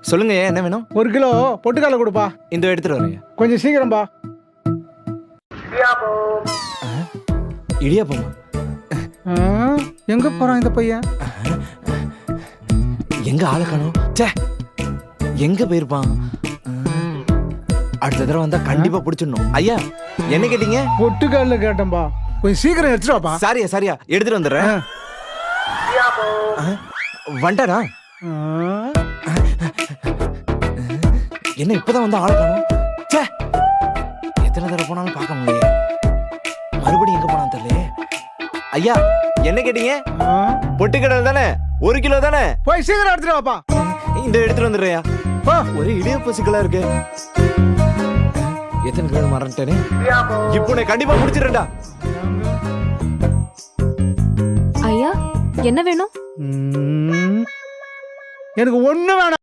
சொல்லுங்க என்ன வேணும்? 1 கிலோ பொட்டுக்கடலை கொடுப்பா. இந்த எடுத்துட்டு வரேன். கொஞ்சம் சீக்கிரம்பா. இடியாப்பமா? எங்க போறான் இந்த பையன்? எங்க ஆளை காணோம். ச்சே, எங்க போயிருப்பான்? அடுத்த தடவை வந்தா கண்டிப்பா பிடிச்சிடணும். ஐயா என்ன கேட்டீங்க? பொட்டுக்கடலை கேட்டேன்பா. கொஞ்சம் சீக்கிரம் எடுத்துட்டு வாப்பா. சரியா எடுத்துட்டு வந்துடுறேன். வந்துட்டானா? என்ன இப்பதான் வந்து ஆளை காணோம். ச்சே, எத்தனை தடவை போனாலும் பார்க்க முடியல. மறுபடியும் எங்க போனான்னு தெரியல. ஐயா என்ன கேட்டீங்க? பொட்டுக்கடலை தானே? 1 கிலோ தானே? போய் சீக்கிரம் எடுத்துட்டு வாப்பா. இந்த எடுத்துட்டு வந்துடுறியா? ஒரே இடியாப்ப சிக்கலா இருக்கு. எத்தனை கிலோ மறந்துட்டேனே. இப்போ நான் கண்டிப்பா முடிச்சிடறேன்டா. ஐயா என்ன வேணும்? எனக்கு ஒண்ணு வேணாம்.